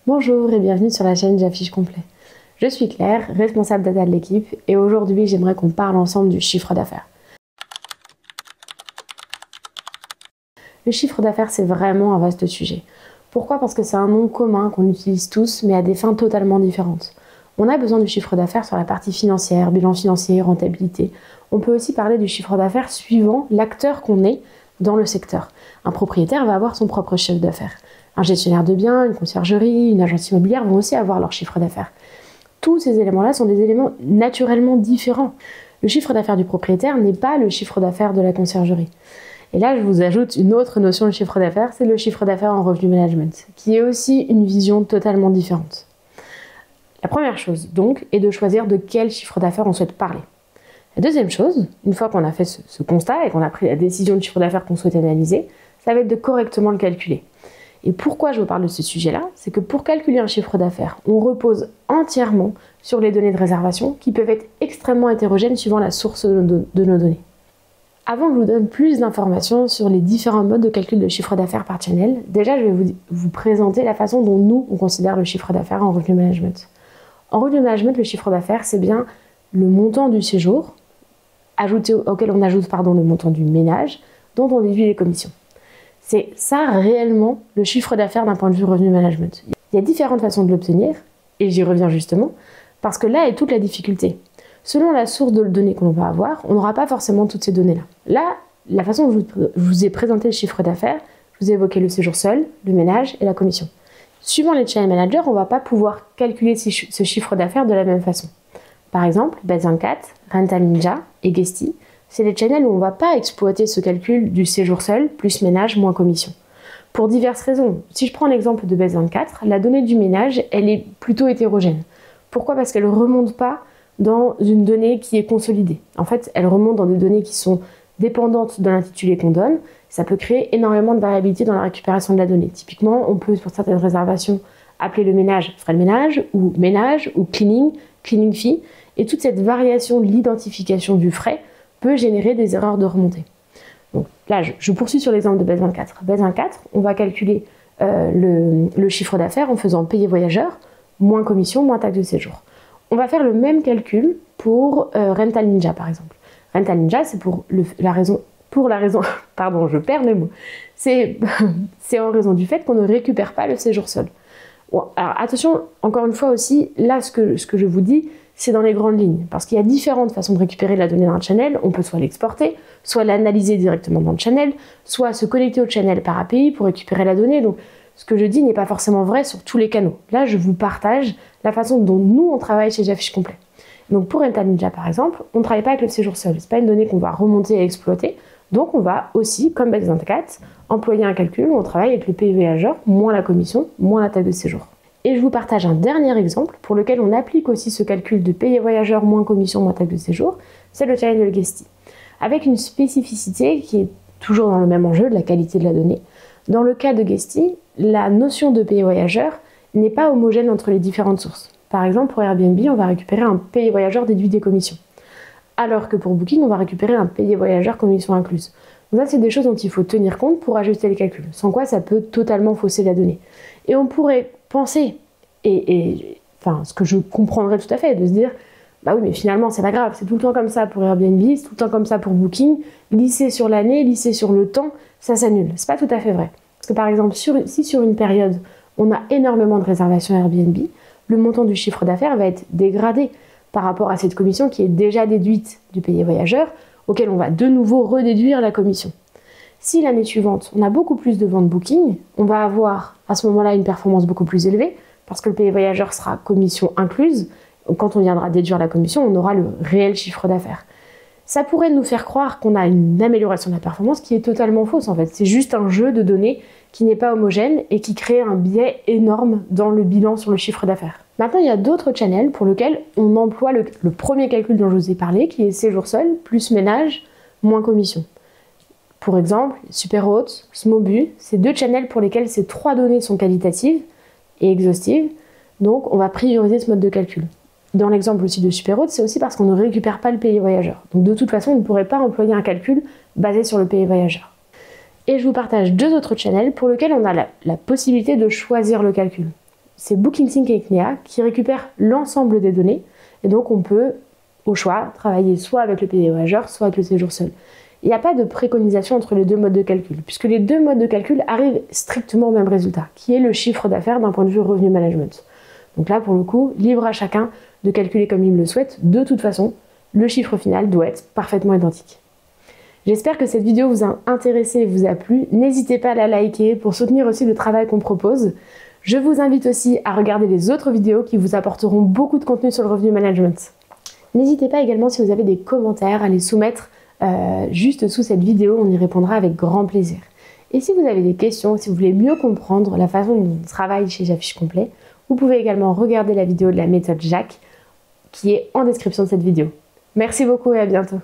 Bonjour et bienvenue sur la chaîne J'affiche complet. Je suis Claire, responsable data de l'équipe et aujourd'hui j'aimerais qu'on parle ensemble du chiffre d'affaires. Le chiffre d'affaires c'est vraiment un vaste sujet. Pourquoi? Parce que c'est un nom commun qu'on utilise tous mais à des fins totalement différentes. On a besoin du chiffre d'affaires sur la partie financière, bilan financier, rentabilité. On peut aussi parler du chiffre d'affaires suivant l'acteur qu'on est dans le secteur. Un propriétaire va avoir son propre chiffre d'affaires. Un gestionnaire de biens, une conciergerie, une agence immobilière vont aussi avoir leur chiffre d'affaires. Tous ces éléments-là sont des éléments naturellement différents. Le chiffre d'affaires du propriétaire n'est pas le chiffre d'affaires de la conciergerie. Et là, je vous ajoute une autre notion de chiffre d'affaires, c'est le chiffre d'affaires en revenu management, qui est aussi une vision totalement différente. La première chose, donc, est de choisir de quel chiffre d'affaires on souhaite parler. La deuxième chose, une fois qu'on a fait ce constat et qu'on a pris la décision de chiffre d'affaires qu'on souhaite analyser, ça va être de correctement le calculer. Et pourquoi je vous parle de ce sujet-là? C'est que pour calculer un chiffre d'affaires, on repose entièrement sur les données de réservation qui peuvent être extrêmement hétérogènes suivant la source de nos données. Avant que je vous donne plus d'informations sur les différents modes de calcul de chiffre d'affaires par channel, déjà je vais vous présenter la façon dont nous, on considère le chiffre d'affaires en revenu management. En revenu management, le chiffre d'affaires, c'est bien le montant du séjour, auquel on ajoute le montant du ménage, dont on déduit les commissions. C'est ça réellement le chiffre d'affaires d'un point de vue revenu management. Il y a différentes façons de l'obtenir, et j'y reviens justement, parce que là est toute la difficulté. Selon la source de données qu'on va avoir, on n'aura pas forcément toutes ces données-là. Là, la façon dont je vous ai présenté le chiffre d'affaires, je vous ai évoqué le séjour seul, le ménage et la commission. Suivant les channel managers, on ne va pas pouvoir calculer ce chiffre d'affaires de la même façon. Par exemple, Base24, Rental Ninja et Guesty, c'est les channels où on ne va pas exploiter ce calcul du séjour seul plus ménage moins commission. Pour diverses raisons. Si je prends l'exemple de Base24, la donnée du ménage, elle est plutôt hétérogène. Pourquoi? Parce qu'elle ne remonte pas dans une donnée qui est consolidée. En fait, elle remonte dans des données qui sont dépendantes de l'intitulé qu'on donne. Ça peut créer énormément de variabilité dans la récupération de la donnée. Typiquement, on peut, pour certaines réservations, appeler le ménage frais de ménage ou cleaning fee. Et toute cette variation de l'identification du frais peut générer des erreurs de remontée. Donc là, je poursuis sur l'exemple de Base24. Base24, on va calculer le chiffre d'affaires en faisant payer voyageur, moins commission, moins taxe de séjour. On va faire le même calcul pour Rental Ninja, par exemple. Rental Ninja, c'est pour la raison, pardon, je perds mes mots. C'est en raison du fait qu'on ne récupère pas le séjour seul. Bon, alors attention, encore une fois aussi, là, ce que je vous dis, c'est dans les grandes lignes, parce qu'il y a différentes façons de récupérer la donnée dans le channel. On peut soit l'exporter, soit l'analyser directement dans le channel, soit se connecter au channel par API pour récupérer la donnée. Donc, ce que je dis n'est pas forcément vrai sur tous les canaux. Là, je vous partage la façon dont nous, on travaille chez J'affiche complet. Donc, pour Rental Ninja, par exemple, on ne travaille pas avec le séjour seul. Ce n'est pas une donnée qu'on va remonter et exploiter. Donc, on va aussi, comme Base24, employer un calcul où on travaille avec le payé voyageur, moins la commission, moins la taxe de séjour. Et je vous partage un dernier exemple pour lequel on applique aussi ce calcul de payer voyageur, moins commission, moins taxe de séjour. C'est le channel de Guesty. Avec une spécificité qui est toujours dans le même enjeu, de la qualité de la donnée. Dans le cas de Guesty, la notion de payer voyageur n'est pas homogène entre les différentes sources. Par exemple, pour Airbnb, on va récupérer un payé voyageur déduit des commissions. Alors que pour Booking, on va récupérer un payé voyageur commission incluse. Donc ça, c'est des choses dont il faut tenir compte pour ajuster les calculs. Sans quoi, ça peut totalement fausser la donnée. Et on pourrait penser, enfin, ce que je comprendrais tout à fait, de se dire, bah oui, mais finalement, c'est pas grave, c'est tout le temps comme ça pour Airbnb, c'est tout le temps comme ça pour Booking, lisser sur l'année, lisser sur le temps, ça s'annule. C'est pas tout à fait vrai. Parce que par exemple, si sur une période, on a énormément de réservations Airbnb, le montant du chiffre d'affaires va être dégradé par rapport à cette commission qui est déjà déduite du payé voyageur, auquel on va de nouveau redéduire la commission. Si l'année suivante, on a beaucoup plus de ventes Booking, on va avoir à ce moment-là une performance beaucoup plus élevée, parce que le payé voyageur sera commission incluse. Quand on viendra déduire la commission, on aura le réel chiffre d'affaires. Ça pourrait nous faire croire qu'on a une amélioration de la performance qui est totalement fausse en fait. C'est juste un jeu de données qui n'est pas homogène et qui crée un biais énorme dans le bilan sur le chiffre d'affaires. Maintenant, il y a d'autres channels pour lesquels on emploie le premier calcul dont je vous ai parlé, qui est séjour seul, plus ménage, moins commission. Pour exemple, Superhot, Smobu, c'est deux channels pour lesquels ces trois données sont qualitatives et exhaustives, donc on va prioriser ce mode de calcul. Dans l'exemple aussi de Superhot, c'est aussi parce qu'on ne récupère pas le payé voyageur. Donc de toute façon, on ne pourrait pas employer un calcul basé sur le payé voyageur. Et je vous partage deux autres channels pour lesquels on a la possibilité de choisir le calcul. c'est BookingSync et Knea qui récupèrent l'ensemble des données. Et donc, on peut, au choix, travailler soit avec le payé voyageur, soit avec le séjour seul. Il n'y a pas de préconisation entre les deux modes de calcul, puisque les deux modes de calcul arrivent strictement au même résultat, qui est le chiffre d'affaires d'un point de vue revenu management. Donc là, pour le coup, libre à chacun de calculer comme il le souhaite. De toute façon, le chiffre final doit être parfaitement identique. J'espère que cette vidéo vous a intéressé et vous a plu. N'hésitez pas à la liker pour soutenir aussi le travail qu'on propose. Je vous invite aussi à regarder les autres vidéos qui vous apporteront beaucoup de contenu sur le revenu management. N'hésitez pas également, si vous avez des commentaires, à les soumettre juste sous cette vidéo, on y répondra avec grand plaisir. Et si vous avez des questions, si vous voulez mieux comprendre la façon dont on travaille chez J'affiche complet, vous pouvez également regarder la vidéo de la méthode Jacques qui est en description de cette vidéo. Merci beaucoup et à bientôt.